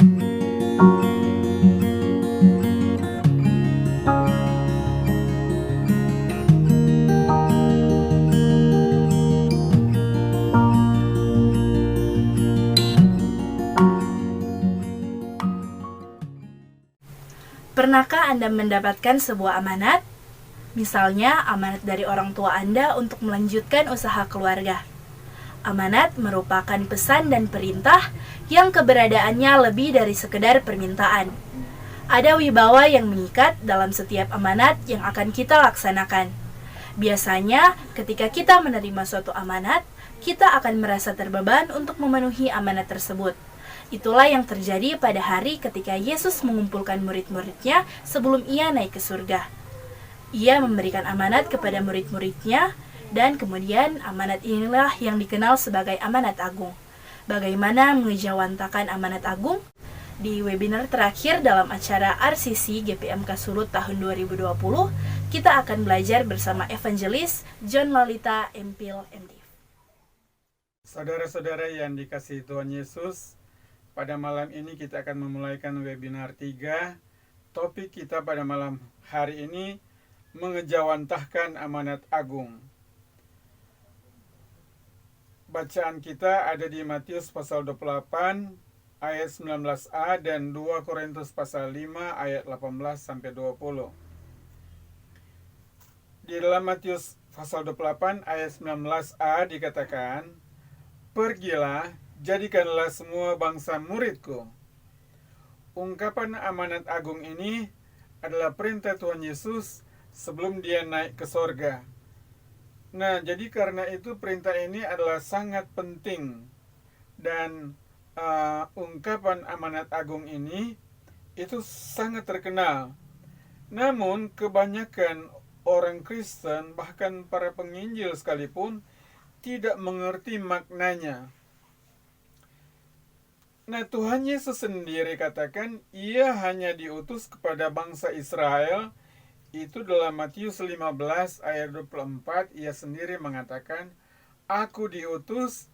Pernahkah Anda mendapatkan sebuah amanat? Misalnya, amanat dari orang tua Anda untuk melanjutkan usaha keluarga. Amanat merupakan pesan dan perintah yang keberadaannya lebih dari sekedar permintaan. Ada wibawa yang mengikat dalam setiap amanat yang akan kita laksanakan. Biasanya, ketika kita menerima suatu amanat, kita akan merasa terbeban untuk memenuhi amanat tersebut. Itulah yang terjadi pada hari ketika Yesus mengumpulkan murid-muridnya sebelum ia naik ke surga. Ia memberikan amanat kepada murid-muridnya, dan kemudian amanat inilah yang dikenal sebagai amanat agung. Bagaimana mengejawantakan amanat agung? Di webinar terakhir dalam acara RCC GPMK Sulut tahun 2020, kita akan belajar bersama Evangelis John Lalita MPhil MD. Saudara-saudara yang dikasihi Tuhan Yesus, pada malam ini kita akan memulaikan webinar 3. Topik kita pada malam hari ini, mengejawantahkan amanat agung. Bacaan kita ada di Matius pasal 28 ayat 19a dan 2 Korintus pasal 5 ayat 18 sampai 20. Di dalam Matius pasal 28 ayat 19a dikatakan, "Pergilah, jadikanlah semua bangsa muridku." Ungkapan amanat agung ini adalah perintah Tuhan Yesus sebelum dia naik ke sorga. Nah, jadi karena itu perintah ini adalah sangat penting. Dan ungkapan amanat agung ini itu sangat terkenal. Namun kebanyakan orang Kristen, bahkan para penginjil sekalipun, tidak mengerti maknanya. Nah, Tuhan Yesus sendiri katakan ia hanya diutus kepada bangsa Israel. Itu dalam Matius 15 ayat 24, ia sendiri mengatakan, "Aku diutus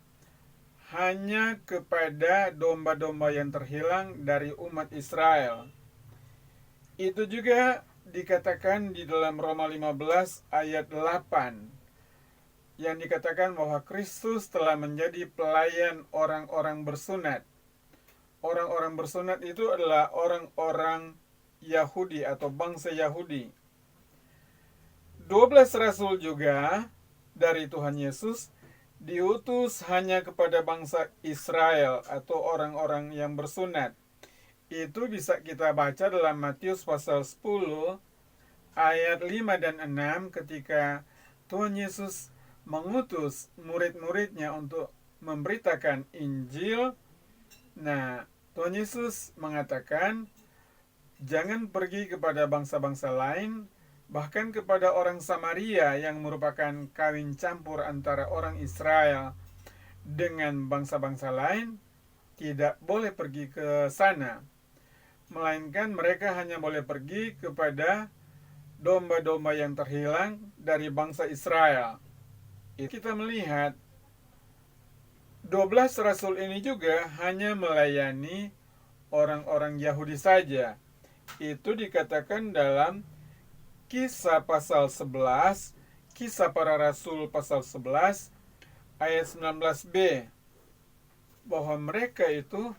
hanya kepada domba-domba yang terhilang dari umat Israel." Itu juga dikatakan di dalam Roma 15 ayat 8, yang dikatakan bahwa Kristus telah menjadi pelayan orang-orang bersunat. Orang-orang bersunat itu adalah orang-orang Yahudi atau bangsa Yahudi. 12 rasul juga dari Tuhan Yesus diutus hanya kepada bangsa Israel atau orang-orang yang bersunat. Itu bisa kita baca dalam Matius pasal 10 ayat 5 dan 6 ketika Tuhan Yesus mengutus murid-muridnya untuk memberitakan Injil. Nah, Tuhan Yesus mengatakan, jangan pergi kepada bangsa-bangsa lain, bahkan kepada orang Samaria yang merupakan kawin campur antara orang Israel dengan bangsa-bangsa lain, tidak boleh pergi ke sana. Melainkan mereka hanya boleh pergi kepada domba-domba yang terhilang dari bangsa Israel. Kita melihat 12 rasul ini juga hanya melayani orang-orang Yahudi saja. Itu dikatakan dalam Kisah pasal 11, Kisah para Rasul pasal 11, ayat 19b, bahwa mereka itu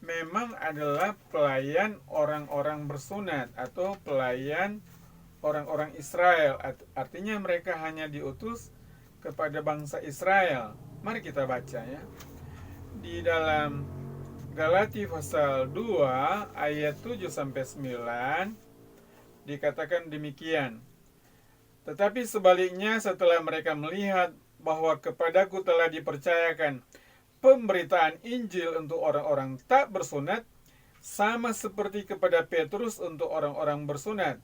memang adalah pelayan orang-orang bersunat atau pelayan orang-orang Israel. Artinya mereka hanya diutus kepada bangsa Israel. Mari kita baca ya. Di dalam Galati pasal 2 ayat 7 sampai 9 dikatakan demikian. Tetapi sebaliknya, setelah mereka melihat bahwa kepadaku telah dipercayakan pemberitaan Injil untuk orang-orang tak bersunat, sama seperti kepada Petrus untuk orang-orang bersunat,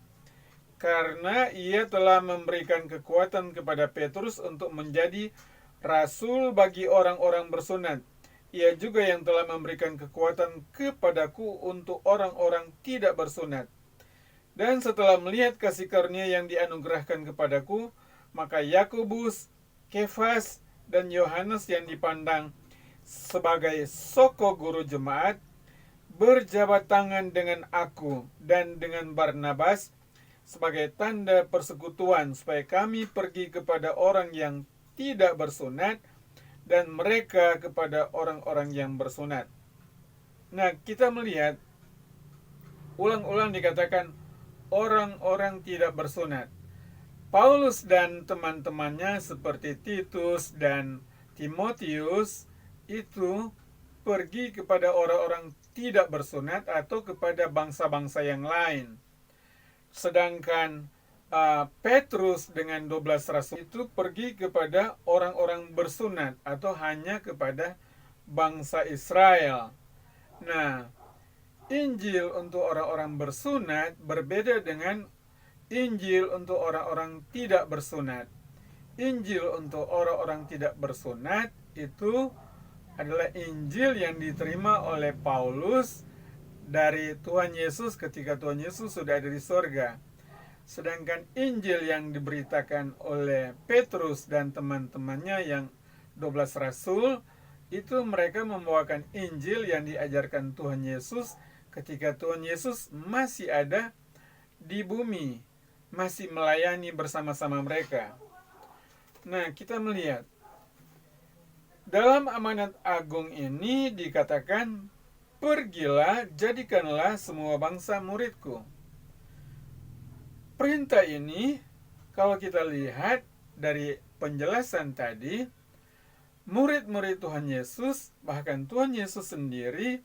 karena ia telah memberikan kekuatan kepada Petrus untuk menjadi rasul bagi orang-orang bersunat. Ia juga yang telah memberikan kekuatan kepadaku untuk orang-orang tidak bersunat. Dan setelah melihat kasih karunia yang dianugerahkan kepadaku, maka Yakobus, Kefas, dan Yohanes yang dipandang sebagai soko guru jemaat berjabat tangan dengan aku dan dengan Barnabas sebagai tanda persekutuan supaya kami pergi kepada orang yang tidak bersunat dan mereka kepada orang-orang yang bersunat. Nah, kita melihat ulang-ulang dikatakan orang-orang tidak bersunat. Paulus dan teman-temannya seperti Titus dan Timotius itu pergi kepada orang-orang tidak bersunat atau kepada bangsa-bangsa yang lain. Sedangkan Petrus dengan 12 rasul itu pergi kepada orang-orang bersunat atau hanya kepada bangsa Israel. Nah, Injil untuk orang-orang bersunat berbeda dengan Injil untuk orang-orang tidak bersunat. Injil untuk orang-orang tidak bersunat itu adalah Injil yang diterima oleh Paulus dari Tuhan Yesus ketika Tuhan Yesus sudah ada di sorga. Sedangkan Injil yang diberitakan oleh Petrus dan teman-temannya yang 12 rasul, itu mereka membawakan Injil yang diajarkan Tuhan Yesus ketika Tuhan Yesus masih ada di bumi, masih melayani bersama-sama mereka. Nah, kita melihat dalam amanat agung ini dikatakan, pergilah, jadikanlah semua bangsa muridku. Perintah ini, kalau kita lihat dari penjelasan tadi, murid-murid Tuhan Yesus, bahkan Tuhan Yesus sendiri,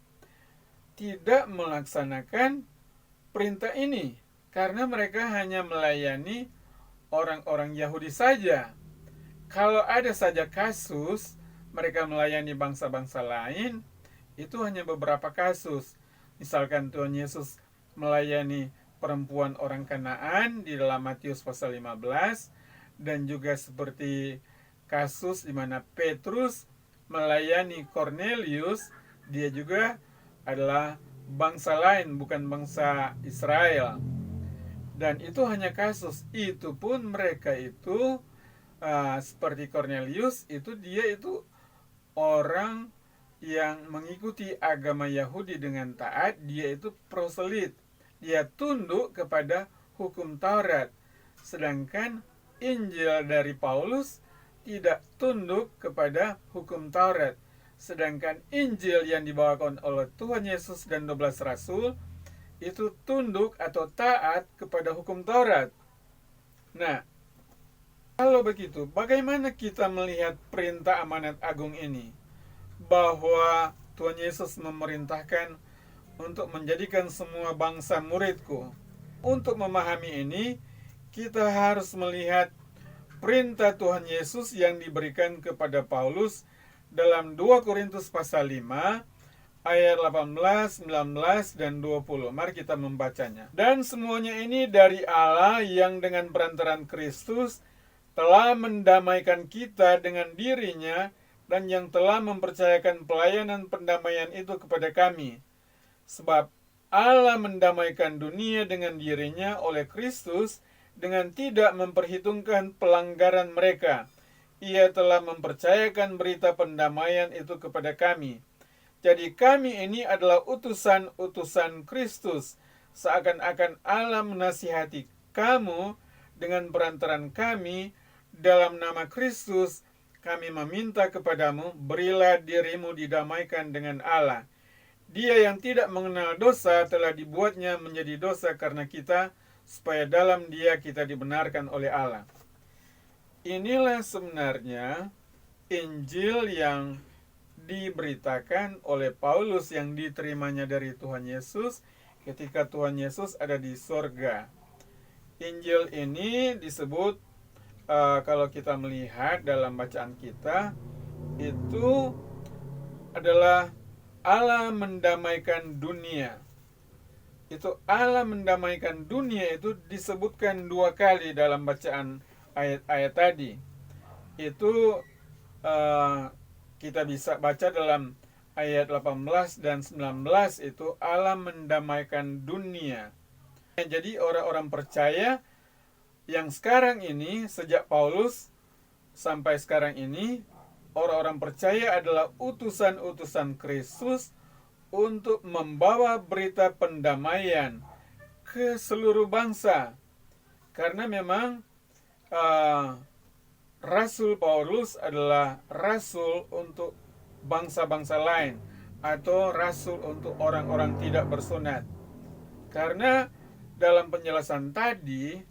tidak melaksanakan perintah ini, karena mereka hanya melayani orang-orang Yahudi saja. Kalau ada saja kasus, mereka melayani bangsa-bangsa lain, itu hanya beberapa kasus. Misalkan Tuhan Yesus melayani perempuan orang Kanaan di dalam Matius pasal 15, dan juga seperti kasus di mana Petrus melayani Cornelius, dia juga adalah bangsa lain, bukan bangsa Israel. Dan itu hanya kasus, itu pun mereka itu seperti Cornelius, itu dia itu orang yang mengikuti agama Yahudi dengan taat, dia itu proselit. Dia tunduk kepada hukum Taurat. Sedangkan Injil dari Paulus tidak tunduk kepada hukum Taurat. Sedangkan Injil yang dibawakan oleh Tuhan Yesus dan 12 rasul itu tunduk atau taat kepada hukum Taurat. Nah, kalau begitu, bagaimana kita melihat perintah amanat agung ini? Bahwa Tuhan Yesus memerintahkan untuk menjadikan semua bangsa muridku. Untuk memahami ini, kita harus melihat perintah Tuhan Yesus yang diberikan kepada Paulus dalam 2 Korintus pasal 5 ayat 18, 19, dan 20. Mari kita membacanya. Dan semuanya ini dari Allah yang dengan perantaran Kristus telah mendamaikan kita dengan dirinya dan yang telah mempercayakan pelayanan pendamaian itu kepada kami. Sebab Allah mendamaikan dunia dengan dirinya oleh Kristus dengan tidak memperhitungkan pelanggaran mereka. Ia telah mempercayakan berita pendamaian itu kepada kami. Jadi kami ini adalah utusan-utusan Kristus. Seakan-akan Allah menasihati kamu dengan perantaran kami dalam nama Kristus. Kami meminta kepadamu, berilah dirimu didamaikan dengan Allah. Dia yang tidak mengenal dosa telah dibuatnya menjadi dosa karena kita, supaya dalam dia kita dibenarkan oleh Allah. Inilah sebenarnya Injil yang diberitakan oleh Paulus yang diterimanya dari Tuhan Yesus ketika Tuhan Yesus ada di sorga. Injil ini disebut, kalau kita melihat dalam bacaan kita, itu adalah Allah mendamaikan dunia. Itu Allah mendamaikan dunia itu disebutkan 2 kali dalam bacaan ayat-ayat tadi. Itu kita bisa baca dalam ayat 18 dan 19, itu Allah mendamaikan dunia. Jadi orang-orang percaya yang sekarang ini, sejak Paulus sampai sekarang ini, orang-orang percaya adalah utusan-utusan Kristus untuk membawa berita pendamaian ke seluruh bangsa. Karena memang Rasul Paulus adalah rasul untuk bangsa-bangsa lain, atau rasul untuk orang-orang tidak bersunat. Karena dalam penjelasan tadi,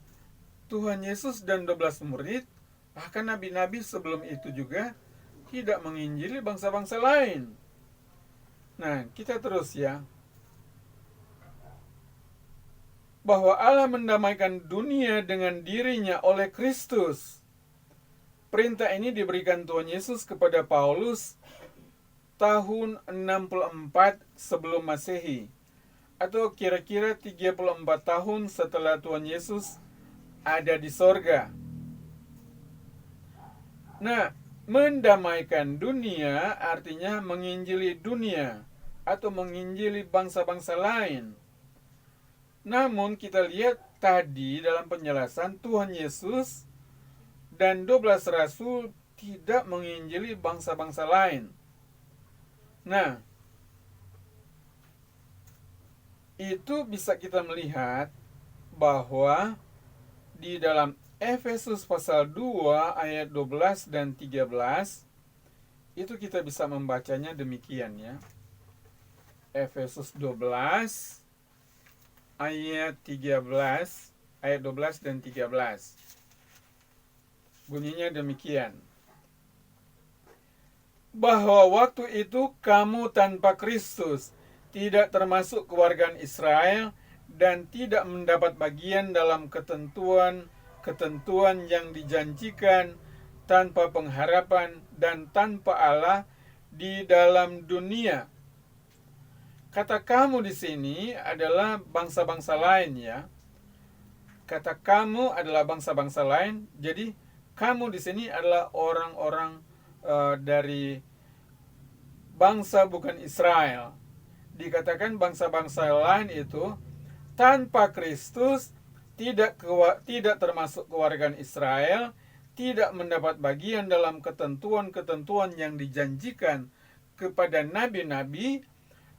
Tuhan Yesus dan 12 murid, bahkan nabi-nabi sebelum itu juga tidak menginjili bangsa-bangsa lain. Nah, kita terus ya. Bahwa Allah mendamaikan dunia dengan dirinya oleh Kristus. Perintah ini diberikan Tuhan Yesus kepada Paulus tahun 64 sebelum Masehi, atau kira-kira 34 tahun setelah Tuhan Yesus ada di sorga. Nah, mendamaikan dunia artinya menginjili dunia atau menginjili bangsa-bangsa lain. Namun kita lihat tadi dalam penjelasan Tuhan Yesus dan 12 rasul tidak menginjili bangsa-bangsa lain. Nah, itu bisa kita melihat bahwa di dalam Efesus pasal 2 ayat 12 dan 13 itu kita bisa membacanya demikian ya. Efesus 12 ayat 13, ayat 12 dan 13. Bunyinya demikian. Bahwa waktu itu kamu tanpa Kristus, tidak termasuk kewargaan Israel, dan tidak mendapat bagian dalam ketentuan yang dijanjikan, tanpa pengharapan dan tanpa Allah di dalam dunia. Kata kamu di sini adalah bangsa-bangsa lain ya. Kata kamu adalah bangsa-bangsa lain. Jadi kamu di sini adalah orang-orang dari bangsa bukan Israel. Dikatakan bangsa-bangsa lain itu tanpa Kristus tidak termasuk kewargaan Israel, tidak mendapat bagian dalam ketentuan-ketentuan yang dijanjikan kepada nabi-nabi,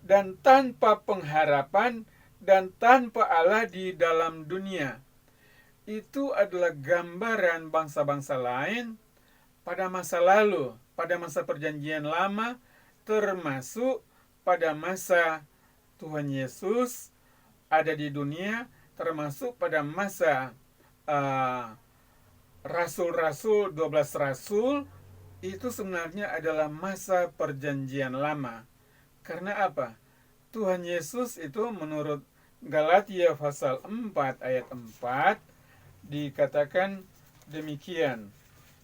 dan tanpa pengharapan dan tanpa Allah di dalam dunia. Itu adalah gambaran bangsa-bangsa lain pada masa lalu, pada masa perjanjian lama, termasuk pada masa Tuhan Yesus ada di dunia, termasuk pada masa rasul-rasul, 12 rasul, itu sebenarnya adalah masa perjanjian lama. Karena apa? Tuhan Yesus itu menurut Galatia pasal 4 ayat 4 dikatakan demikian.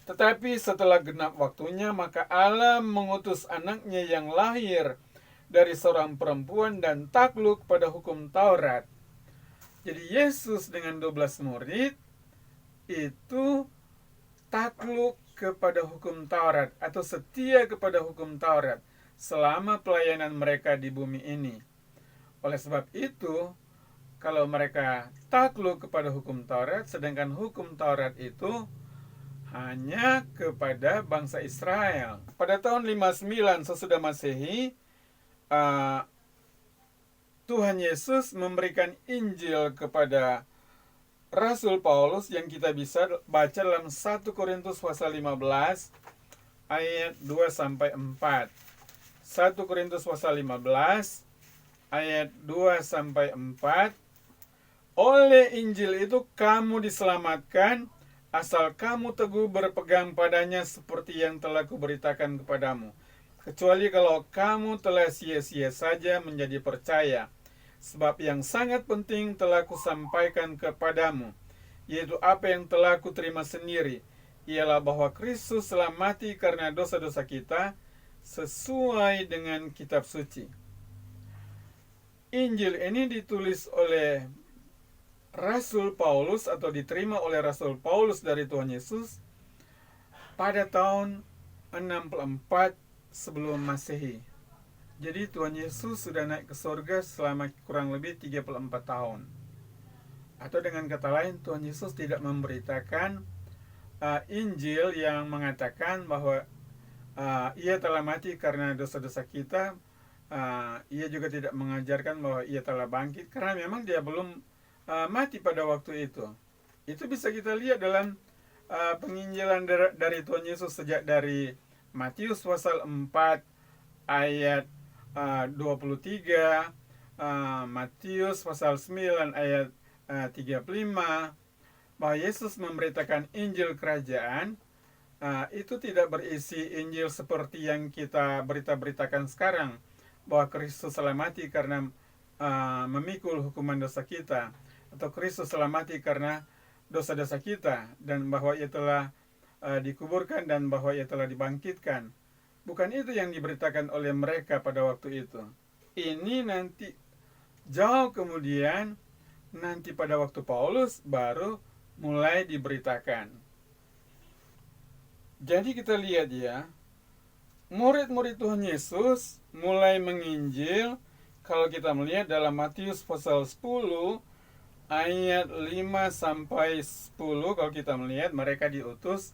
Tetapi setelah genap waktunya, maka Allah mengutus anaknya yang lahir dari seorang perempuan dan takluk pada hukum Taurat. Jadi Yesus dengan 12 murid itu takluk kepada hukum Taurat atau setia kepada hukum Taurat selama pelayanan mereka di bumi ini. Oleh sebab itu, kalau mereka takluk kepada hukum Taurat, sedangkan hukum Taurat itu hanya kepada bangsa Israel. Pada tahun 59 sesudah Masehi, Tuhan Yesus memberikan Injil kepada Rasul Paulus yang kita bisa baca dalam 1 Korintus pasal 15 ayat 2 sampai 4. 1 Korintus pasal 15 ayat 2 sampai 4. Oleh Injil itu kamu diselamatkan asal kamu teguh berpegang padanya seperti yang telah kuberitakan kepadamu. Kecuali kalau kamu telah sia-sia saja menjadi percaya. Sebab yang sangat penting telah kusampaikan kepadamu, yaitu apa yang telah kuterima sendiri, ialah bahwa Kristus telah mati karena dosa-dosa kita, sesuai dengan kitab suci. Injil ini ditulis oleh Rasul Paulus atau diterima oleh Rasul Paulus dari Tuhan Yesus pada tahun 64 sebelum Masehi. Jadi Tuhan Yesus sudah naik ke surga selama kurang lebih 34 tahun. Atau dengan kata lain, Tuhan Yesus tidak memberitakan Injil yang mengatakan bahwa ia telah mati karena dosa-dosa kita ia juga tidak mengajarkan bahwa ia telah bangkit karena memang dia belum mati pada waktu itu. Itu bisa kita lihat dalam penginjilan dari Tuhan Yesus sejak dari Matius pasal 4 ayat 23, Matius pasal 9 ayat 35, bahwa Yesus memberitakan Injil Kerajaan. Itu tidak berisi Injil seperti yang kita berita-beritakan sekarang, bahwa Kristus telah mati karena memikul hukuman dosa kita, atau Kristus telah mati karena dosa-dosa kita, dan bahwa ia telah dikuburkan dan bahwa ia telah dibangkitkan. Bukan itu yang diberitakan oleh mereka pada waktu itu. Ini nanti jauh kemudian, nanti pada waktu Paulus baru mulai diberitakan. Jadi kita lihat ya, murid-murid Tuhan Yesus mulai menginjil. Kalau kita melihat dalam Matius pasal 10 ayat 5 sampai 10, kalau kita melihat mereka diutus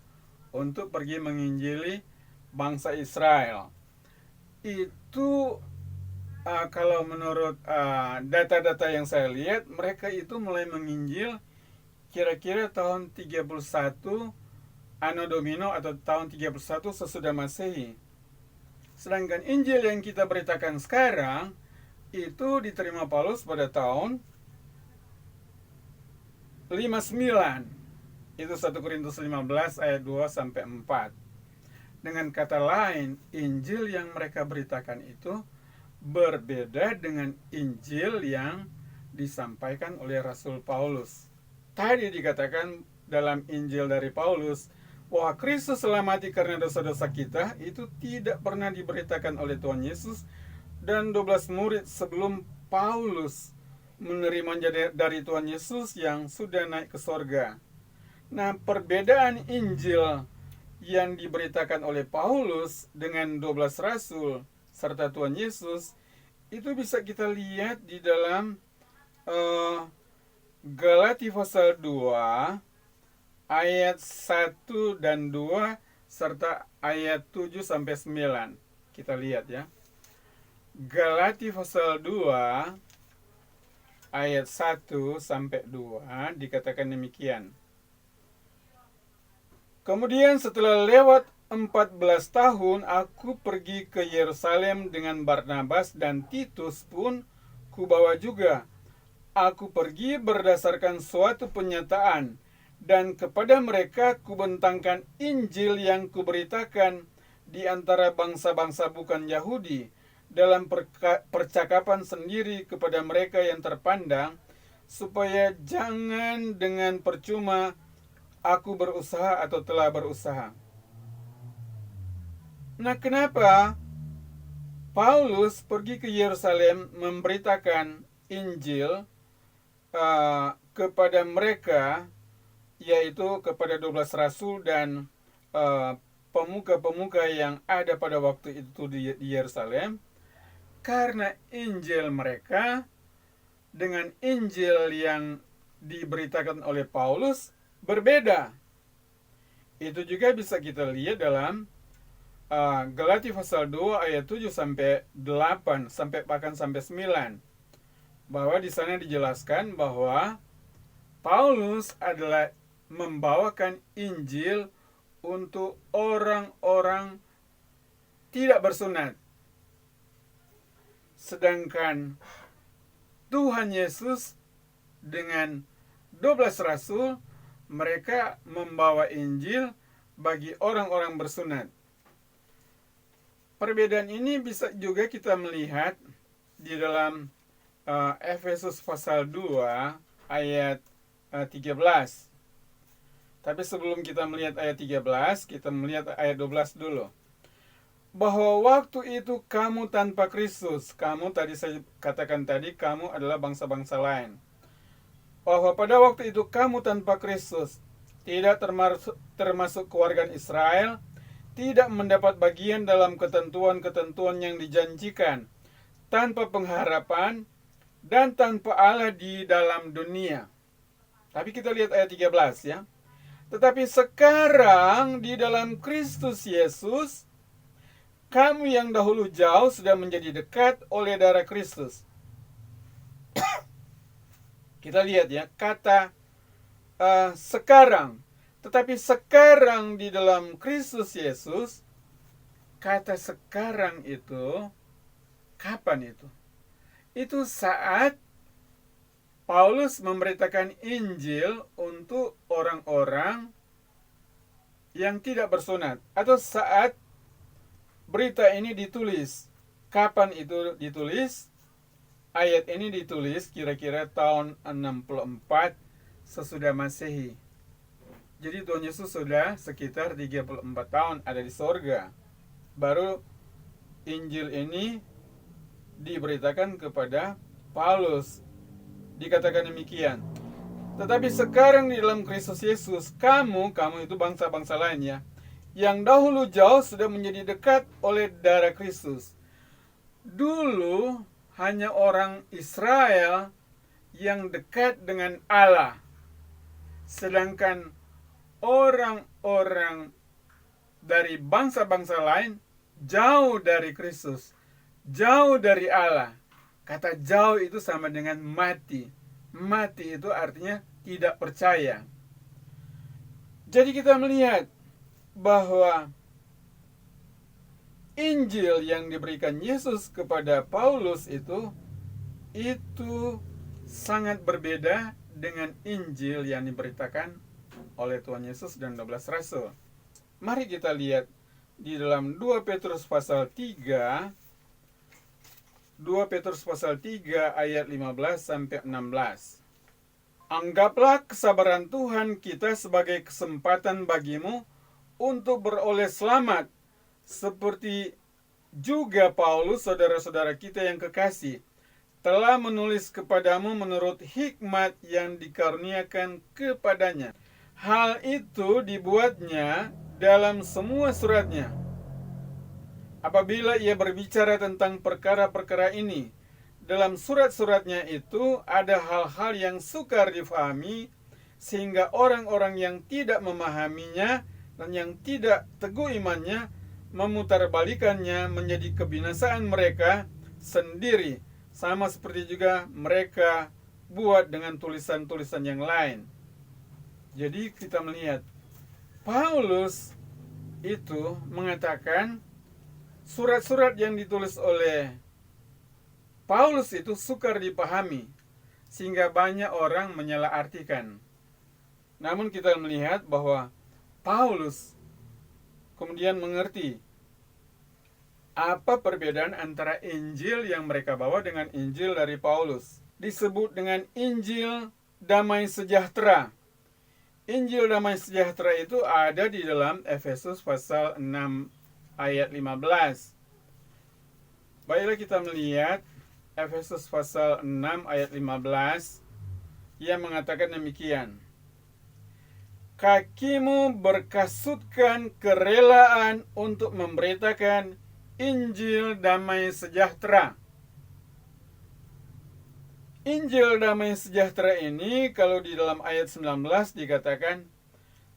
untuk pergi menginjili bangsa Israel. Itu kalau menurut data-data yang saya lihat, mereka itu mulai menginjil kira-kira tahun 31 Anno Domini atau tahun 31 sesudah Masehi. Sedangkan Injil yang kita beritakan sekarang itu diterima Paulus pada tahun 59. Itu 1 Korintus 15 ayat 2 sampai 4. Dengan kata lain, Injil yang mereka beritakan itu berbeda dengan Injil yang disampaikan oleh Rasul Paulus. Tadi dikatakan dalam Injil dari Paulus bahwa Kristus telah mati karena dosa-dosa kita, itu tidak pernah diberitakan oleh Tuhan Yesus dan 12 murid sebelum Paulus menerima dari Tuhan Yesus yang sudah naik ke sorga. Nah, perbedaan Injil yang diberitakan oleh Paulus dengan 12 rasul serta Tuhan Yesus itu bisa kita lihat di dalam Galati pasal 2 ayat 1 dan 2 serta ayat 7 sampai 9. Kita lihat ya. Galati pasal 2 ayat 1 sampai 2 dikatakan demikian. Kemudian setelah lewat 14 tahun aku pergi ke Yerusalem dengan Barnabas dan Titus pun kubawa juga. Aku pergi berdasarkan suatu penyataan dan kepada mereka kubentangkan Injil yang kuberitakan di antara bangsa-bangsa bukan Yahudi dalam percakapan sendiri kepada mereka yang terpandang, supaya jangan dengan percuma aku berusaha atau telah berusaha. Nah, kenapa Paulus pergi ke Yerusalem memberitakan Injil kepada mereka, yaitu kepada 12 rasul dan pemuka-pemuka yang ada pada waktu itu di Yerusalem? Karena Injil mereka dengan Injil yang diberitakan oleh Paulus berbeda. Itu juga bisa kita lihat dalam Galati pasal 2 ayat 7 sampai 8 bahkan sampai 9. Bahwa di sana dijelaskan bahwa Paulus adalah membawakan Injil untuk orang-orang tidak bersunat. Sedangkan Tuhan Yesus dengan 12 rasul, mereka membawa Injil bagi orang-orang bersunat. Perbedaan ini bisa juga kita melihat di dalam Efesus pasal 2 ayat 13. Tapi sebelum kita melihat ayat 13, kita melihat ayat 12 dulu. Bahwa waktu itu kamu tanpa Kristus, kamu tadi saya katakan tadi, kamu adalah bangsa-bangsa lain. Bahwa pada waktu itu kamu tanpa Kristus, tidak termasuk keluarga Israel, tidak mendapat bagian dalam ketentuan-ketentuan yang dijanjikan, tanpa pengharapan, dan tanpa Allah di dalam dunia. Tapi kita lihat ayat 13 ya. Tetapi sekarang di dalam Kristus Yesus, kamu yang dahulu jauh sudah menjadi dekat oleh darah Kristus. Kita lihat ya, kata sekarang. Tetapi sekarang di dalam Kristus Yesus, kata sekarang itu, kapan itu? Itu saat Paulus memberitakan Injil untuk orang-orang yang tidak bersunat. Atau saat berita ini ditulis. Kapan itu ditulis? Ayat ini ditulis kira-kira tahun 64 sesudah Masehi. Jadi Tuhan Yesus sudah sekitar 34 tahun ada di sorga. Baru Injil ini diberitakan kepada Paulus. Dikatakan demikian. Tetapi sekarang di dalam Kristus Yesus, kamu itu bangsa-bangsa lainnya, yang dahulu jauh sudah menjadi dekat oleh darah Kristus. Dulu hanya orang Israel yang dekat dengan Allah. Sedangkan orang-orang dari bangsa-bangsa lain jauh dari Kristus, jauh dari Allah. Kata jauh itu sama dengan mati. Mati itu artinya tidak percaya. Jadi kita melihat bahwa Injil yang diberikan Yesus kepada Paulus itu sangat berbeda dengan Injil yang diberitakan oleh Tuhan Yesus dan 12 rasul. Mari kita lihat di dalam 2 Petrus pasal 3 ayat 15 sampai 16. Anggaplah kesabaran Tuhan kita sebagai kesempatan bagimu untuk beroleh selamat, seperti juga Paulus, saudara-saudara kita yang kekasih, telah menulis kepadamu menurut hikmat yang dikaruniakan kepadanya. Hal itu dibuatnya dalam semua suratnya. Apabila ia berbicara tentang perkara-perkara ini, dalam surat-suratnya itu ada hal-hal yang sukar difahami, sehingga orang-orang yang tidak memahaminya dan yang tidak teguh imannya memutarbalikannya menjadi kebinasaan mereka sendiri, sama seperti juga mereka buat dengan tulisan-tulisan yang lain. Jadi kita melihat Paulus itu mengatakan surat-surat yang ditulis oleh Paulus itu sukar dipahami, sehingga banyak orang menyalahartikan. Namun kita melihat bahwa Paulus kemudian mengerti apa perbedaan antara Injil yang mereka bawa dengan Injil dari Paulus. Disebut dengan Injil damai sejahtera. Injil damai sejahtera itu ada di dalam Efesus pasal 6 ayat 15. Baiklah kita melihat Efesus pasal 6 ayat 15 yang mengatakan demikian. Kakimu berkasutkan kerelaan untuk memberitakan Injil damai sejahtera. Injil damai sejahtera ini kalau di dalam ayat 19 dikatakan,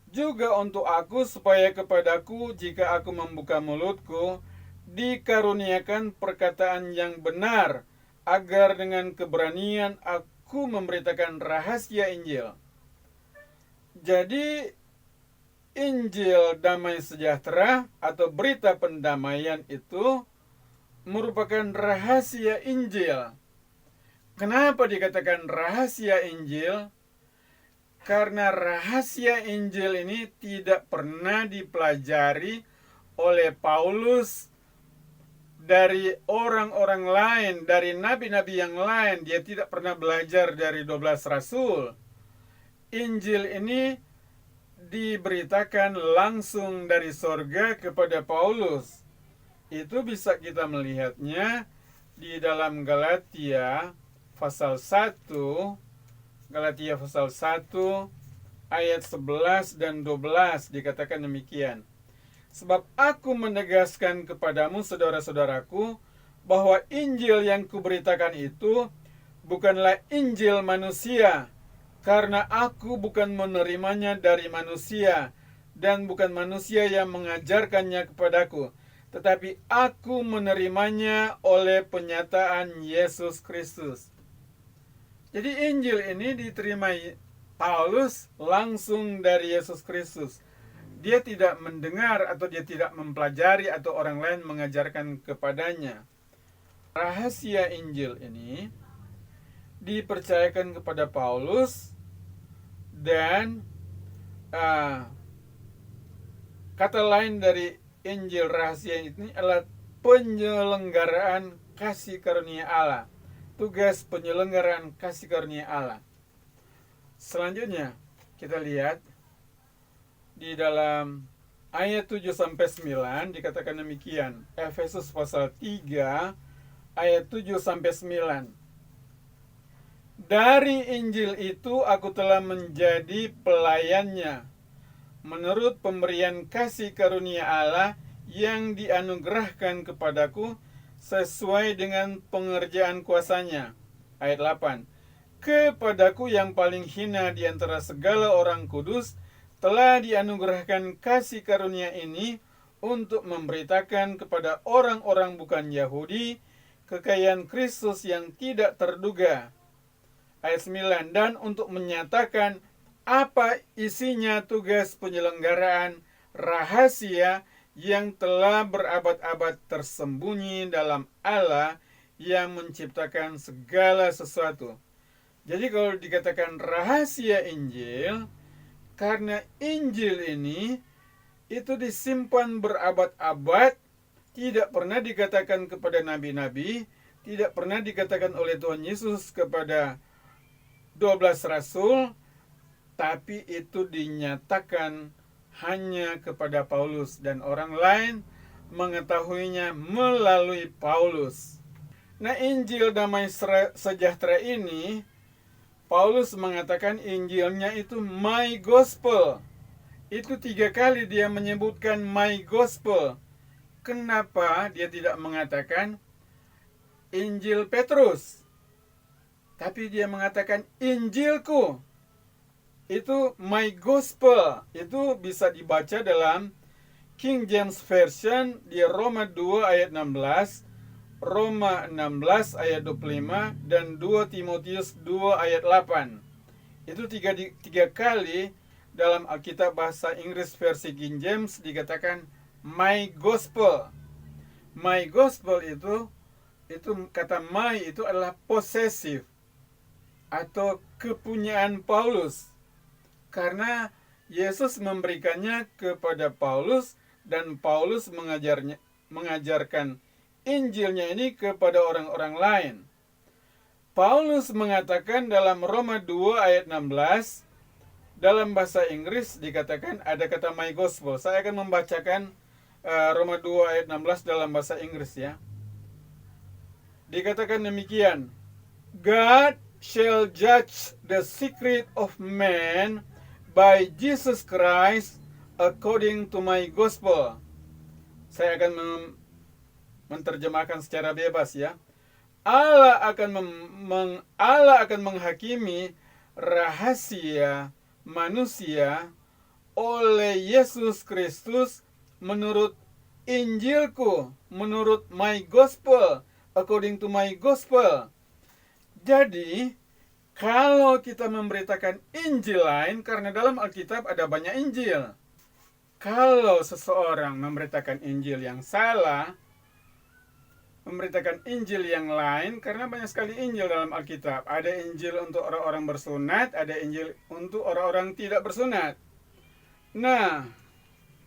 juga untuk aku supaya kepadaku jika aku membuka mulutku dikaruniakan perkataan yang benar, agar dengan keberanian aku memberitakan rahasia Injil. Jadi Injil damai sejahtera atau berita pendamaian itu merupakan rahasia Injil. Kenapa dikatakan rahasia Injil? Karena rahasia Injil ini tidak pernah dipelajari oleh Paulus dari orang-orang lain, dari nabi-nabi yang lain. Dia tidak pernah belajar dari 12 rasul. Injil ini diberitakan langsung dari sorga kepada Paulus. Itu bisa kita melihatnya di dalam Galatia pasal 1, Galatia pasal 1 ayat 11 dan 12 dikatakan demikian. Sebab aku menegaskan kepadamu saudara-saudaraku bahwa Injil yang kuberitakan itu bukanlah Injil manusia, karena aku bukan menerimanya dari manusia dan bukan manusia yang mengajarkannya kepadaku, tetapi aku menerimanya oleh penyataan Yesus Kristus. Jadi Injil ini diterima Paulus langsung dari Yesus Kristus. Dia tidak mendengar atau dia tidak mempelajari atau orang lain mengajarkan kepadanya. Rahasia Injil ini dipercayakan kepada Paulus dan kata lain dari Injil rahasia ini adalah penyelenggaraan kasih karunia Allah. Tugas penyelenggaraan kasih karunia Allah. Selanjutnya kita lihat di dalam ayat 7-9 dikatakan demikian. Efesus pasal 3 ayat 7-9. Dari Injil itu aku telah menjadi pelayannya menurut pemberian kasih karunia Allah yang dianugerahkan kepadaku sesuai dengan pengerjaan kuasanya. Ayat 8. Kepadaku yang paling hina di antara segala orang kudus telah dianugerahkan kasih karunia ini untuk memberitakan kepada orang-orang bukan Yahudi kekayaan Kristus yang tidak terduga. Ayat 9. Dan untuk menyatakan apa isinya tugas penyelenggaraan rahasia yang telah berabad-abad tersembunyi dalam Allah yang menciptakan segala sesuatu. Jadi kalau dikatakan rahasia Injil, karena Injil ini itu disimpan berabad-abad, tidak pernah dikatakan kepada nabi-nabi, tidak pernah dikatakan oleh Tuhan Yesus kepada 12 rasul, tapi itu dinyatakan hanya kepada Paulus dan orang lain mengetahuinya melalui Paulus. Nah, Injil damai sejahtera ini, Paulus mengatakan Injilnya itu my gospel. Itu 3 kali dia menyebutkan my gospel. Kenapa dia tidak mengatakan Injil Petrus? Tapi dia mengatakan Injilku. Itu my gospel. Itu bisa dibaca dalam King James Version di Roma 2 ayat 16, Roma 16 ayat 25, dan 2 Timotius 2 ayat 8. Itu tiga kali dalam Alkitab bahasa Inggris versi King James dikatakan my gospel. My gospel itu kata my itu adalah possessive atau kepunyaan Paulus. Karena Yesus memberikannya kepada Paulus dan Paulus mengajarkan Injilnya ini kepada orang-orang lain. Paulus mengatakan dalam Roma 2 ayat 16, dalam bahasa Inggris dikatakan ada kata my gospel. Saya akan membacakan Roma 2 ayat 16 dalam bahasa Inggris ya. Dikatakan demikian, God shall judge the secret of man by Jesus Christ according to my gospel. Saya akan menerjemahkan secara bebas ya. Allah akan menghakimi rahasia manusia oleh Yesus Kristus menurut Injilku, menurut my gospel, according to my gospel. Jadi kalau kita memberitakan Injil lain, karena dalam Alkitab ada banyak Injil. Kalau seseorang memberitakan Injil yang salah, memberitakan Injil yang lain, karena banyak sekali Injil dalam Alkitab. Ada Injil untuk orang-orang bersunat, ada Injil untuk orang-orang tidak bersunat. Nah,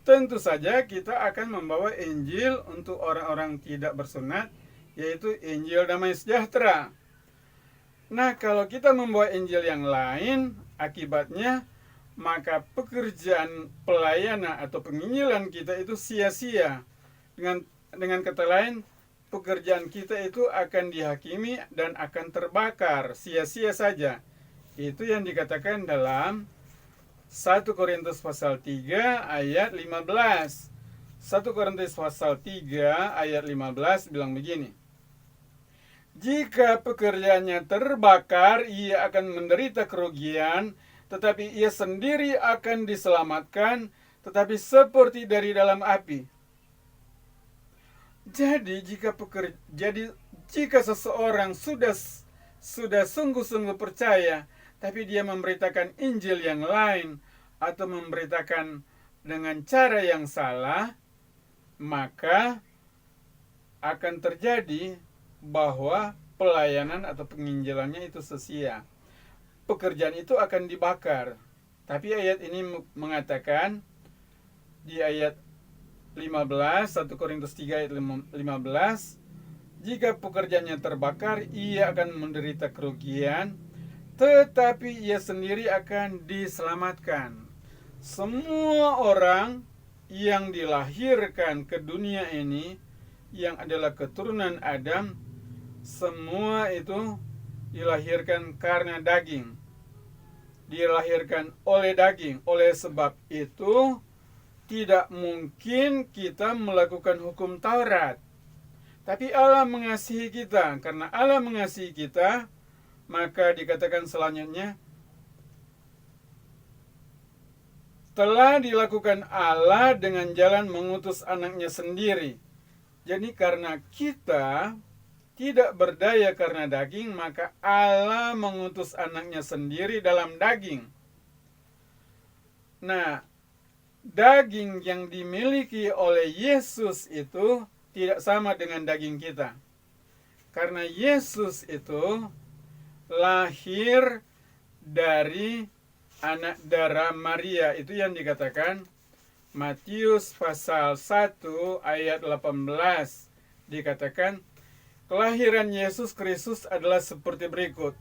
tentu saja kita akan membawa Injil untuk orang-orang tidak bersunat, yaitu Injil damai sejahtera. Nah, kalau kita membawa Injil yang lain, akibatnya maka pekerjaan pelayanan atau penginjilan kita itu sia-sia. Dengan kata lain, pekerjaan kita itu akan dihakimi dan akan terbakar, sia-sia saja. Itu yang dikatakan dalam 1 Korintus pasal 3 ayat 15. 1 Korintus pasal 3 ayat 15 bilang begini. Jika pekerjaannya terbakar, ia akan menderita kerugian, tetapi ia sendiri akan diselamatkan, tetapi seperti dari dalam api. Jadi jika seseorang sudah sungguh-sungguh percaya, tapi dia memberitakan Injil yang lain atau memberitakan dengan cara yang salah, maka akan terjadi bahwa pelayanan atau penginjilannya itu sia-sia. Pekerjaan itu akan dibakar. Tapi ayat ini mengatakan di ayat 15, 1 Korintus 3 ayat 15, jika pekerjaannya terbakar, ia akan menderita kerugian, tetapi ia sendiri akan diselamatkan. Semua orang yang dilahirkan ke dunia ini, yang adalah keturunan Adam, semua itu dilahirkan karena daging. Dilahirkan oleh daging. Oleh sebab itu, tidak mungkin kita melakukan hukum Taurat. Tapi Allah mengasihi kita. Karena Allah mengasihi kita, maka dikatakan selanjutnya, telah dilakukan Allah dengan jalan mengutus anaknya sendiri. Jadi karena kita tidak berdaya karena daging, maka Allah mengutus anaknya sendiri dalam daging. Nah, daging yang dimiliki oleh Yesus itu tidak sama dengan daging kita. Karena Yesus itu lahir dari anak darah Maria. Itu yang dikatakan Matius pasal 1 ayat 18. Dikatakan, kelahiran Yesus Kristus adalah seperti berikut.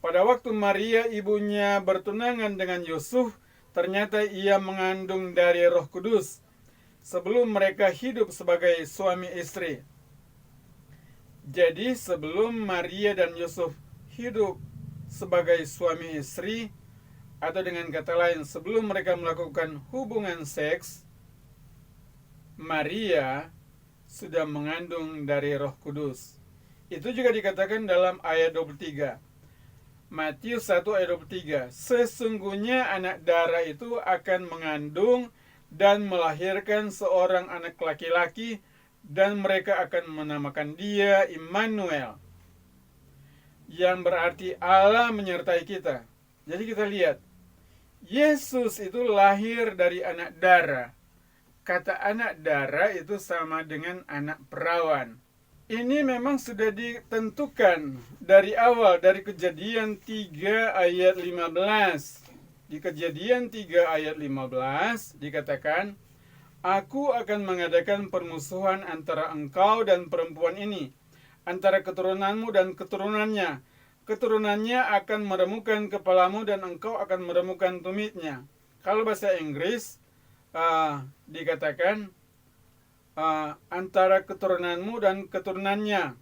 Pada waktu Maria ibunya bertunangan dengan Yusuf, ternyata ia mengandung dari Roh Kudus sebelum mereka hidup sebagai suami istri. Jadi sebelum Maria dan Yusuf hidup sebagai suami istri, atau dengan kata lain, sebelum mereka melakukan hubungan seks, Maria sudah mengandung dari Roh Kudus. Itu juga dikatakan dalam ayat 23. Matius 1 ayat 23. Sesungguhnya anak darah itu akan mengandung dan melahirkan seorang anak laki-laki, dan mereka akan menamakan dia Immanuel, yang berarti Allah menyertai kita. Jadi kita lihat, Yesus itu lahir dari anak darah. Kata anak darah itu sama dengan anak perawan. Ini memang sudah ditentukan dari awal, dari Kejadian 3 ayat 15. Di Kejadian 3 ayat 15 dikatakan, Aku akan mengadakan permusuhan antara engkau dan perempuan ini, antara keturunanmu dan keturunannya. Keturunannya akan meremukkan kepalamu dan engkau akan meremukkan tumitnya. Kalau bahasa Inggris dikatakan antara keturunanmu dan keturunannya.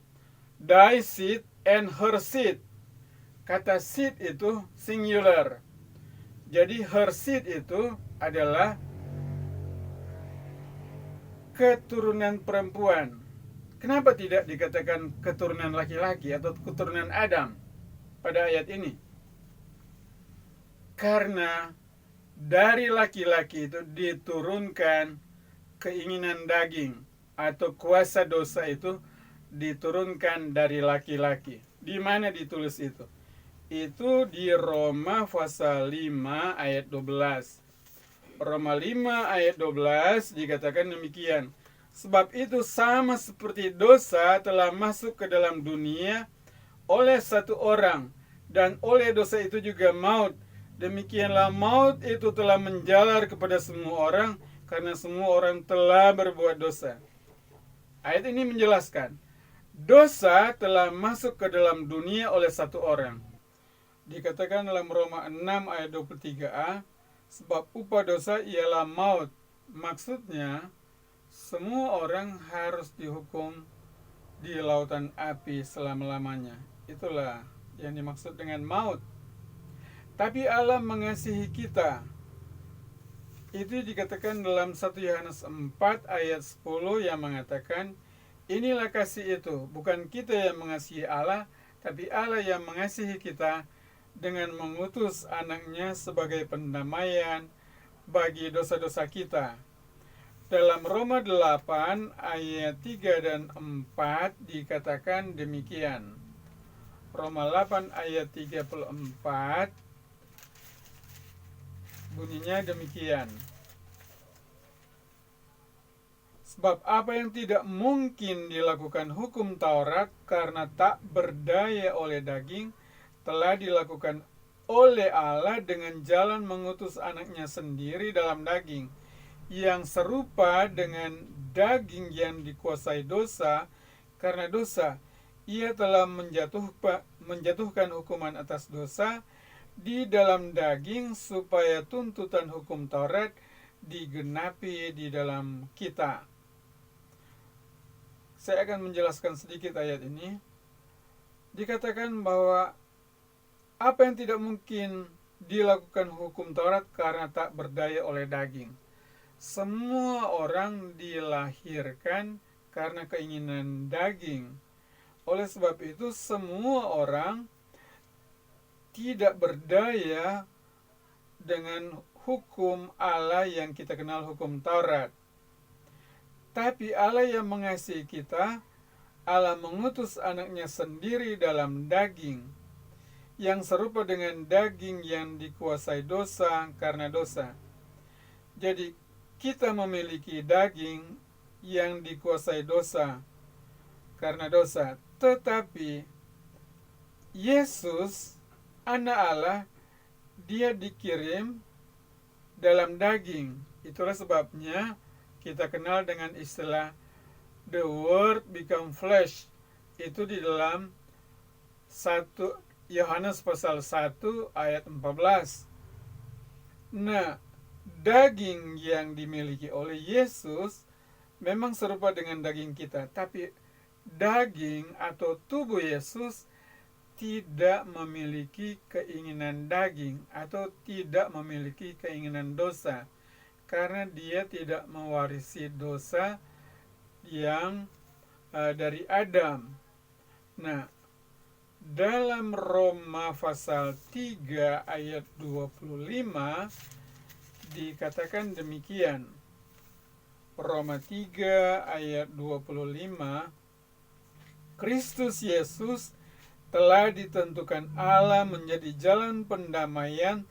Thy seed and her seed. Kata seed itu singular. Jadi her seed itu adalah keturunan perempuan. Kenapa tidak dikatakan keturunan laki-laki atau keturunan Adam pada ayat ini? Karena dari laki-laki itu diturunkan keinginan daging, atau kuasa dosa itu diturunkan dari laki-laki. Di mana ditulis itu? Itu di Roma pasal 5 ayat 12. Roma 5 ayat 12 dikatakan demikian. Sebab itu sama seperti dosa telah masuk ke dalam dunia oleh satu orang, dan oleh dosa itu juga maut. Demikianlah maut itu telah menjalar kepada semua orang, karena semua orang telah berbuat dosa. Ayat ini menjelaskan, dosa telah masuk ke dalam dunia oleh satu orang. Dikatakan dalam Roma 6 ayat 23a, sebab upah dosa ialah maut. Maksudnya, semua orang harus dihukum di lautan api selama-lamanya. Itulah yang dimaksud dengan maut. Tapi Allah mengasihi kita. Itu dikatakan dalam 1 Yohanes 4 ayat 10 yang mengatakan, inilah kasih itu, bukan kita yang mengasihi Allah, tapi Allah yang mengasihi kita dengan mengutus anaknya sebagai pendamaian bagi dosa-dosa kita. Dalam Roma 8 ayat 3 dan 4 dikatakan demikian. Roma 8 ayat 34 bunyinya demikian. Sebab apa yang tidak mungkin dilakukan hukum Taurat karena tak berdaya oleh daging, telah dilakukan oleh Allah dengan jalan mengutus anaknya sendiri dalam daging, yang serupa dengan daging yang dikuasai dosa. Karena dosa, ia telah menjatuhkan hukuman atas dosa di dalam daging, supaya tuntutan hukum Taurat digenapi di dalam kita. Saya akan menjelaskan sedikit ayat ini. Dikatakan bahwa apa yang tidak mungkin dilakukan hukum Taurat karena tak berdaya oleh daging. Semua orang dilahirkan karena keinginan daging. Oleh sebab itu, semua orang tidak berdaya dengan hukum Allah yang kita kenal, hukum Taurat. Tapi Allah yang mengasihi kita, Allah mengutus anaknya sendiri dalam daging, yang serupa dengan daging yang dikuasai dosa karena dosa. Jadi kita memiliki daging yang dikuasai dosa karena dosa. Tetapi Yesus, anak Allah, dia dikirim dalam daging. Itulah sebabnya kita kenal dengan istilah the word become flesh. Itu di dalam 1 Yohanes pasal 1 ayat 14. Nah, daging yang dimiliki oleh Yesus memang serupa dengan daging kita, tapi daging atau tubuh Yesus tidak memiliki keinginan daging atau tidak memiliki keinginan dosa, karena dia tidak mewarisi dosa yang dari Adam. Nah, dalam Roma pasal 3 ayat 25 dikatakan demikian. Roma 3 ayat 25, Kristus Yesus telah ditentukan Allah menjadi jalan pendamaian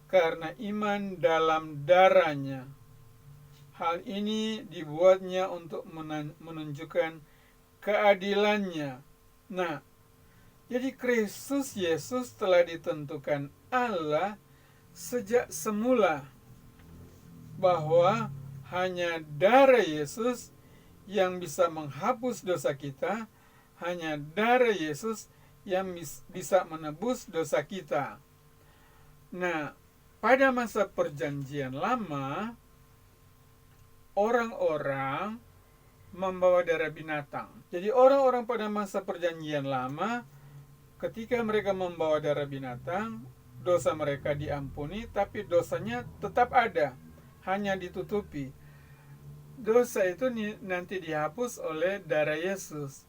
karena iman dalam darahnya. Hal ini dibuatnya untuk menunjukkan keadilannya. Nah, jadi Kristus Yesus telah ditentukan Allah sejak semula, bahwa hanya darah Yesus yang bisa menghapus dosa kita, hanya darah Yesus yang bisa menebus dosa kita. Nah, pada masa perjanjian lama, orang-orang membawa darah binatang. Jadi orang-orang pada masa perjanjian lama, ketika mereka membawa darah binatang, dosa mereka diampuni, tapi dosanya tetap ada, hanya ditutupi. Dosa itu nanti dihapus oleh darah Yesus.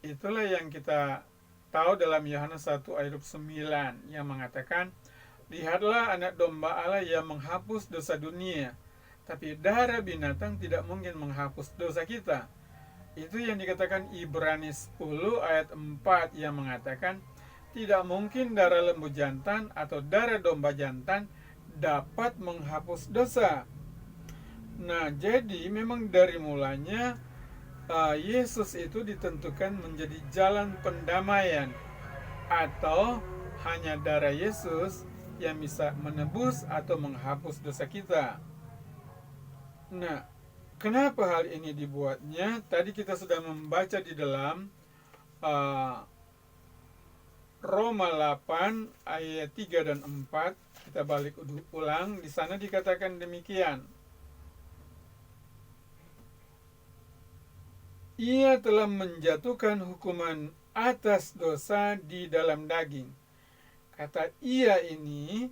Itulah yang kita tahu dalam Yohanes 1 ayat 9 yang mengatakan, lihatlah anak domba Allah yang menghapus dosa dunia. Tapi darah binatang tidak mungkin menghapus dosa kita. Itu yang dikatakan Ibrani 10 ayat 4 yang mengatakan, tidak mungkin darah lembu jantan atau darah domba jantan dapat menghapus dosa. Nah, jadi memang dari mulanya Yesus itu ditentukan menjadi jalan pendamaian, atau hanya darah Yesus yang bisa menebus atau menghapus dosa kita. Nah, kenapa hal ini dibuatnya? Tadi kita sudah membaca di dalam Roma 8 ayat 3 dan 4. Kita balik ulang. Di sana dikatakan demikian. Ia telah menjatuhkan hukuman atas dosa di dalam daging. Kata ia ini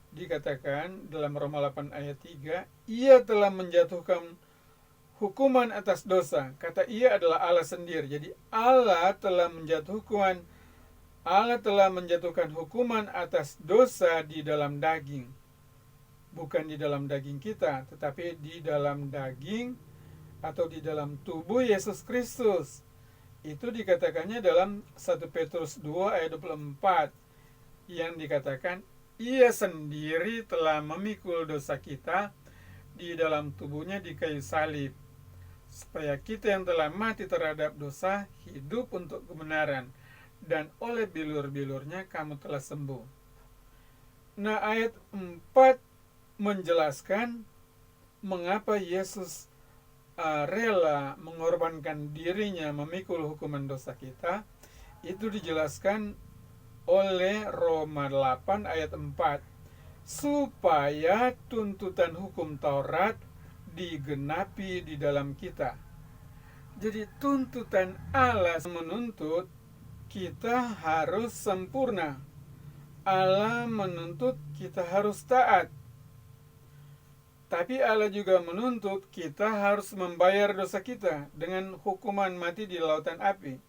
dikatakan dalam Roma 8 ayat 3, ia telah menjatuhkan hukuman atas dosa. Kata ia adalah Allah sendiri. Jadi Allah telah menjatuhkan hukuman atas dosa di dalam daging. bukan di dalam daging kita, tetapi di dalam daging atau di dalam tubuh Yesus Kristus. Itu dikatakannya dalam 1 Petrus 2 ayat 24 yang dikatakan ia sendiri telah memikul dosa kita di dalam tubuhnya di kayu salib, supaya kita yang telah mati terhadap dosa hidup untuk kebenaran, dan oleh bilur-bilurnya kamu telah sembuh. Nah, ayat 4 menjelaskan mengapa Yesus rela mengorbankan dirinya memikul hukuman dosa kita. Itu dijelaskan oleh Roma 8 ayat 4, supaya tuntutan hukum Taurat digenapi di dalam kita. Jadi tuntutan Allah menuntut kita harus sempurna. Allah menuntut kita harus taat. Tapi Allah juga menuntut kita harus membayar dosa kita dengan hukuman mati di lautan api.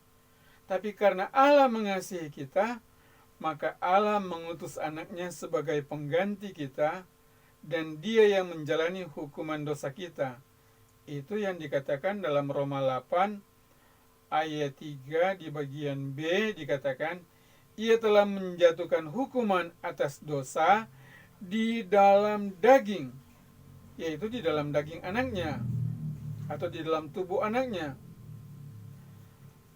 Tapi karena Allah mengasihi kita, maka Allah mengutus anaknya sebagai pengganti kita, dan dia yang menjalani hukuman dosa kita. Itu yang dikatakan dalam Roma 8 ayat 3 di bagian B dikatakan, ia telah menjatuhkan hukuman atas dosa di dalam daging, yaitu di dalam daging anaknya atau di dalam tubuh anaknya.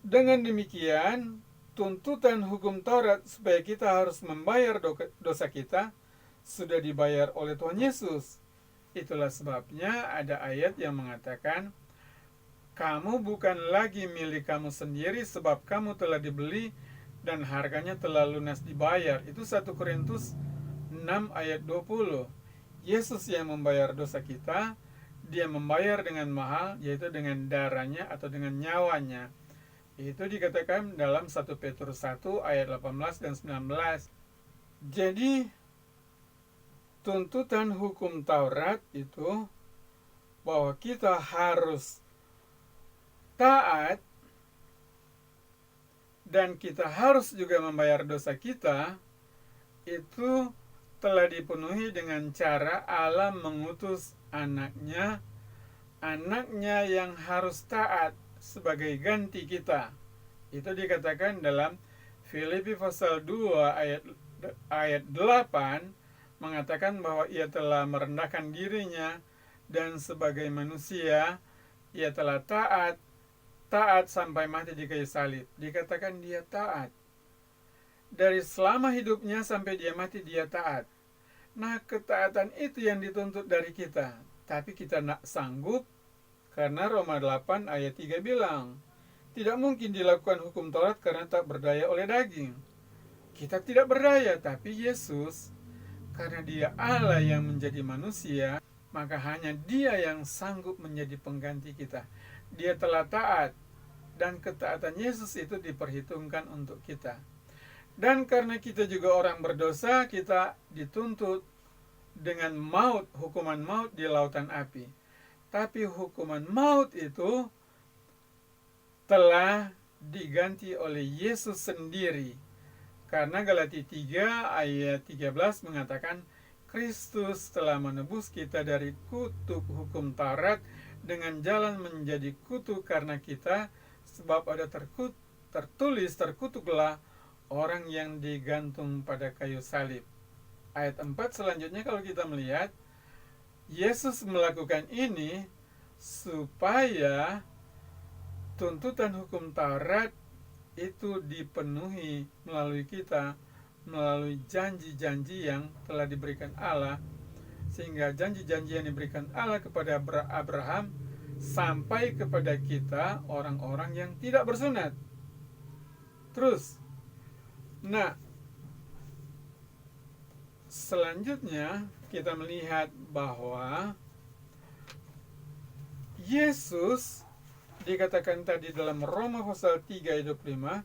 Dengan demikian, tuntutan hukum Taurat supaya kita harus membayar dosa kita sudah dibayar oleh Tuhan Yesus. Itulah sebabnya ada ayat yang mengatakan, kamu bukan lagi milik kamu sendiri sebab kamu telah dibeli dan harganya telah lunas dibayar. Itu 1 Korintus 6 ayat 20. Yesus yang membayar dosa kita, dia membayar dengan mahal, yaitu dengan darahnya atau dengan nyawanya. Itu dikatakan dalam 1 Petrus 1 ayat 18 dan 19. Jadi tuntutan hukum Taurat itu bahwa kita harus taat dan kita harus juga membayar dosa kita, itu telah dipenuhi dengan cara Allah mengutus anaknya yang harus taat sebagai ganti kita. Itu dikatakan dalam Filipi pasal 2 ayat 8 mengatakan bahwa ia telah merendahkan dirinya dan sebagai manusia ia telah taat sampai mati di kayu salib. Dikatakan dia taat. Dari selama hidupnya sampai dia mati dia taat. Nah, ketaatan itu yang dituntut dari kita. Tapi kita tidak sanggup karena Roma 8 ayat 3 bilang, tidak mungkin dilakukan hukum Taurat karena tak berdaya oleh daging. Kita tidak berdaya, tapi Yesus, karena dia Allah yang menjadi manusia, maka hanya dia yang sanggup menjadi pengganti kita. Dia telah taat, dan ketaatan Yesus itu diperhitungkan untuk kita. Dan karena kita juga orang berdosa, kita dituntut dengan maut, hukuman maut di lautan api. Tapi hukuman maut itu telah diganti oleh Yesus sendiri. Karena Galatia 3 ayat 13 mengatakan, Kristus telah menebus kita dari kutuk hukum Taurat dengan jalan menjadi kutuk karena kita, sebab ada tertulis, terkutuklah orang yang digantung pada kayu salib. Ayat 4 selanjutnya kalau kita melihat, Yesus melakukan ini supaya tuntutan hukum Taurat itu dipenuhi melalui kita, melalui janji-janji yang telah diberikan Allah, sehingga janji-janji yang diberikan Allah kepada Abraham sampai kepada kita, orang-orang yang tidak bersunat. Terus, nah, selanjutnya kita melihat bahwa Yesus dikatakan tadi dalam Roma pasal 3 ayat 25,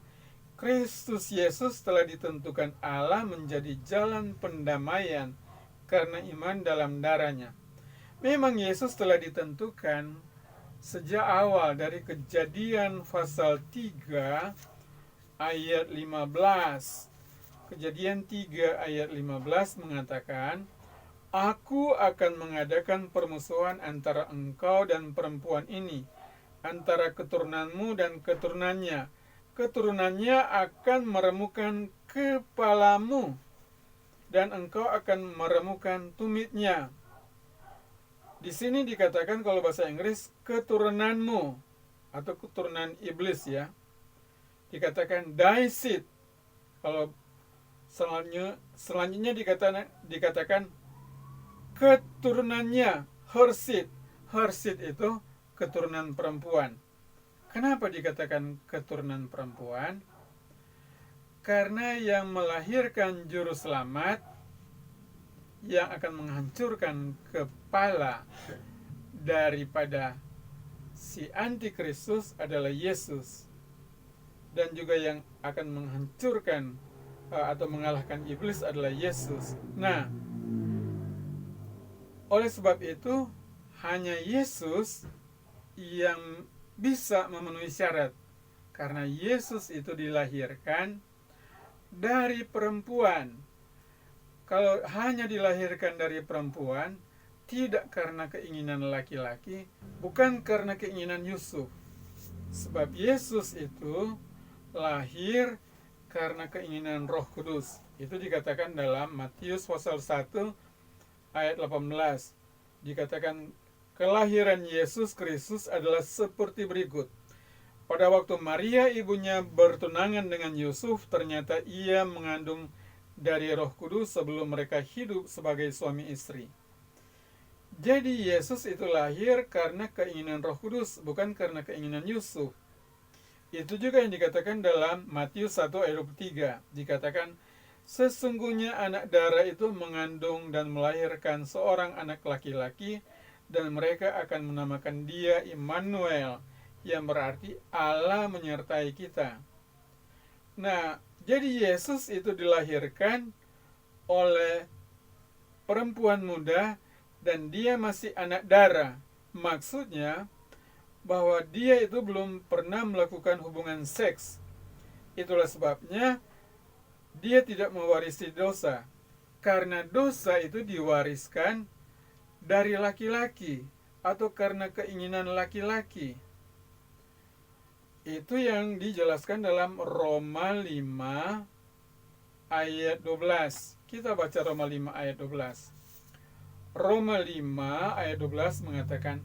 Kristus Yesus telah ditentukan Allah menjadi jalan pendamaian karena iman dalam darahnya. Memang Yesus telah ditentukan sejak awal dari Kejadian pasal 3 ayat 15. Kejadian 3 ayat 15 mengatakan, Aku akan mengadakan permusuhan antara engkau dan perempuan ini, antara keturunanmu dan keturunannya. Keturunannya akan meremukkan kepalamu, dan engkau akan meremukkan tumitnya. Di sini dikatakan kalau bahasa Inggris keturunanmu atau keturunan iblis ya. Dikatakan thy seed. Kalau selanjutnya dikatakan keturunannya, her seed. Her seed itu keturunan perempuan. Kenapa dikatakan keturunan perempuan? Karena yang melahirkan juru selamat yang akan menghancurkan kepala daripada si antikristus adalah Yesus. Dan juga yang akan menghancurkan atau mengalahkan iblis adalah Yesus. Nah, oleh sebab itu hanya Yesus yang bisa memenuhi syarat, karena Yesus itu dilahirkan dari perempuan. Kalau hanya dilahirkan dari perempuan, tidak karena keinginan laki-laki, bukan karena keinginan Yusuf. Sebab Yesus itu lahir karena keinginan Roh Kudus. Itu dikatakan dalam Matius pasal 1 ayat 18. Dikatakan kelahiran Yesus Kristus adalah seperti berikut. Pada waktu Maria ibunya bertunangan dengan Yusuf, ternyata ia mengandung dari Roh Kudus sebelum mereka hidup sebagai suami istri. Jadi Yesus itu lahir karena keinginan Roh Kudus, bukan karena keinginan Yusuf. Itu juga yang dikatakan dalam Matius 1 ayat 23. Dikatakan, sesungguhnya anak darah itu mengandung dan melahirkan seorang anak laki-laki, dan mereka akan menamakan dia Immanuel, yang berarti Allah menyertai kita. Nah, jadi Yesus itu dilahirkan oleh perempuan muda, dan dia masih anak darah. Maksudnya bahwa dia itu belum pernah melakukan hubungan seks. Itulah sebabnya dia tidak mewarisi dosa, karena dosa itu diwariskan dari laki-laki atau karena keinginan laki-laki. Itu yang dijelaskan dalam Roma 5 ayat 12. Kita baca Roma 5 ayat 12. Roma 5 ayat 12 mengatakan,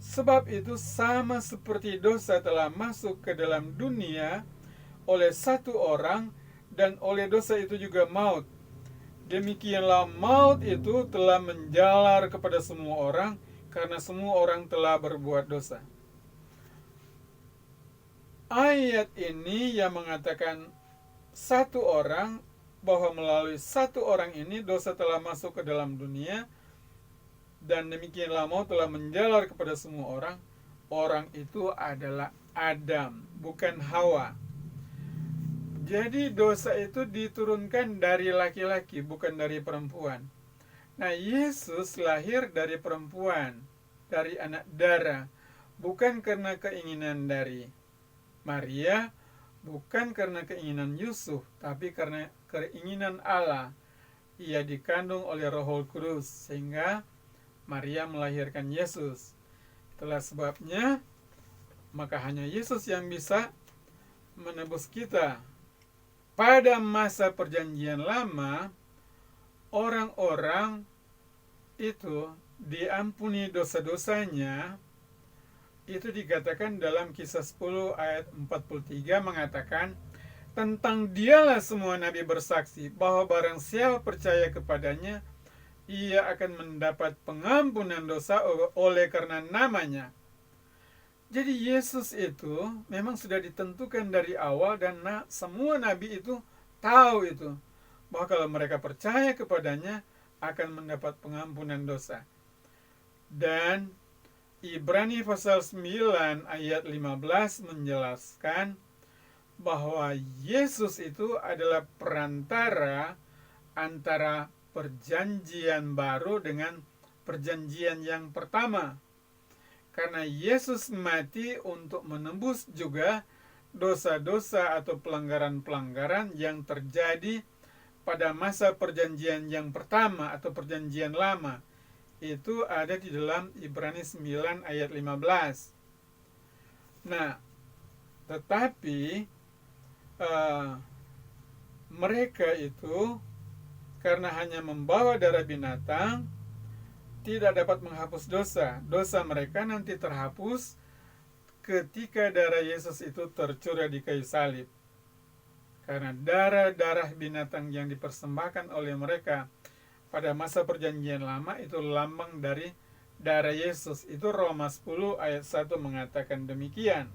sebab itu sama seperti dosa telah masuk ke dalam dunia oleh satu orang, dan oleh dosa itu juga maut. Demikianlah maut itu telah menjalar kepada semua orang, karena semua orang telah berbuat dosa. Ayat ini yang mengatakan satu orang, bahwa melalui satu orang ini dosa telah masuk ke dalam dunia, dan demikianlah maut telah menjalar kepada semua orang. Orang itu adalah Adam, bukan Hawa. Jadi dosa itu diturunkan dari laki-laki, bukan dari perempuan. Nah, Yesus lahir dari perempuan, dari anak darah, bukan karena keinginan dari Maria, bukan karena keinginan Yusuf, tapi karena keinginan Allah. Ia dikandung oleh Roh Kudus, sehingga Maria melahirkan Yesus. Itulah sebabnya maka hanya Yesus yang bisa menebus kita. Pada masa perjanjian lama, orang-orang itu diampuni dosa-dosanya. Itu dikatakan dalam Kisah 10 ayat 43 mengatakan, tentang dialah semua nabi bersaksi bahwa barang siapa percaya kepadanya, ia akan mendapat pengampunan dosa oleh karena namanya. Jadi Yesus itu memang sudah ditentukan dari awal, dan semua nabi itu tahu itu, bahwa kalau mereka percaya kepadanya akan mendapat pengampunan dosa. Dan Ibrani pasal 9 ayat 15 menjelaskan bahwa Yesus itu adalah perantara antara perjanjian baru dengan perjanjian yang pertama. Karena Yesus mati untuk menembus juga dosa-dosa atau pelanggaran-pelanggaran yang terjadi pada masa perjanjian yang pertama atau perjanjian lama itu ada di dalam Ibrani 9 ayat 15. Nah, tetapi mereka itu karena hanya membawa darah binatang tidak dapat menghapus dosa. Dosa mereka nanti terhapus ketika darah Yesus itu tercurah di kayu salib. Karena darah binatang yang dipersembahkan oleh mereka pada masa perjanjian lama itu lambang dari darah Yesus. Itu Roma 10 ayat 1 mengatakan demikian.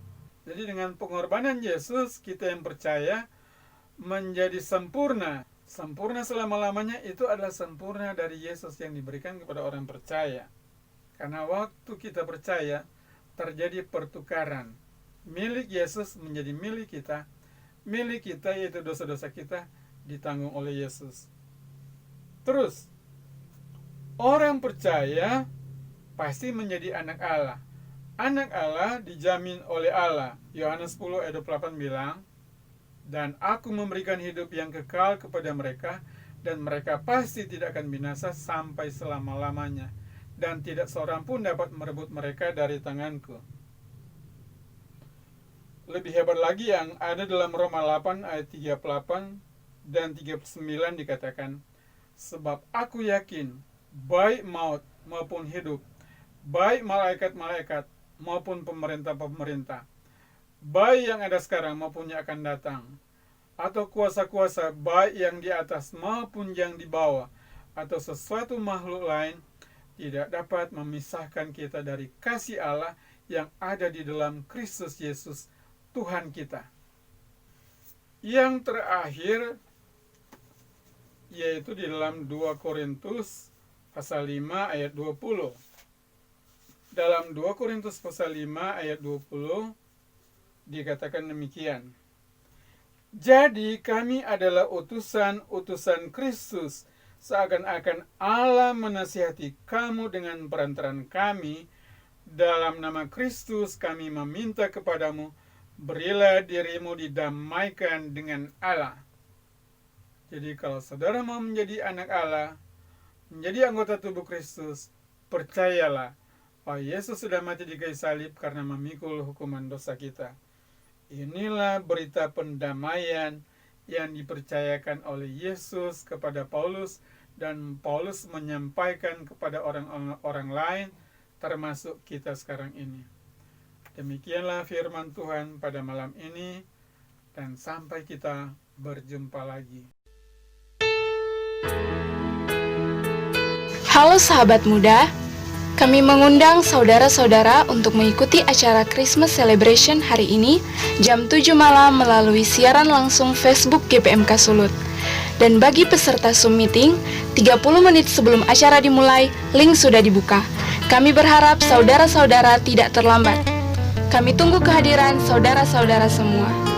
Jadi dengan pengorbanan Yesus, kita yang percaya menjadi sempurna. Sempurna selama-lamanya itu adalah sempurna dari Yesus yang diberikan kepada orang percaya. Karena waktu kita percaya, terjadi pertukaran. Milik Yesus menjadi milik kita. Milik kita yaitu dosa-dosa kita ditanggung oleh Yesus. Terus, orang percaya pasti menjadi anak Allah. Anak Allah dijamin oleh Allah. Yohanes 10 ayat 28 bilang, dan aku memberikan hidup yang kekal kepada mereka, dan mereka pasti tidak akan binasa sampai selama-lamanya, dan tidak seorang pun dapat merebut mereka dari tanganku. Lebih hebat lagi yang ada dalam Roma 8 ayat 38 dan 39 dikatakan, sebab aku yakin, baik maut maupun hidup, baik malaikat-malaikat maupun pemerintah-pemerintah, baik yang ada sekarang maupun yang akan datang, atau kuasa-kuasa baik yang di atas maupun yang di bawah, atau sesuatu makhluk lain, tidak dapat memisahkan kita dari kasih Allah yang ada di dalam Kristus Yesus, Tuhan kita. Yang terakhir, yaitu di dalam 2 Korintus pasal 5 ayat 20. Dalam 2 Korintus pasal 5 ayat 20, dikatakan demikian. Jadi kami adalah utusan Kristus, seakan-akan Allah menasihati kamu dengan perantaran kami. Dalam nama Kristus kami meminta kepadamu, berilah dirimu didamaikan dengan Allah. Jadi kalau saudara mau menjadi anak Allah, menjadi anggota tubuh Kristus, percayalah bahwa Yesus sudah mati di kayu salib karena memikul hukuman dosa kita. Inilah berita pendamaian yang dipercayakan oleh Yesus kepada Paulus, dan Paulus menyampaikan kepada orang lain, termasuk kita sekarang ini. Demikianlah firman Tuhan pada malam ini, dan sampai kita berjumpa lagi. Halo sahabat muda, kami mengundang saudara-saudara untuk mengikuti acara Christmas Celebration hari ini jam 7 malam melalui siaran langsung Facebook GPMK Sulut. Dan bagi peserta Zoom meeting, 30 menit sebelum acara dimulai, link sudah dibuka. Kami berharap saudara-saudara tidak terlambat. Kami tunggu kehadiran saudara-saudara semua.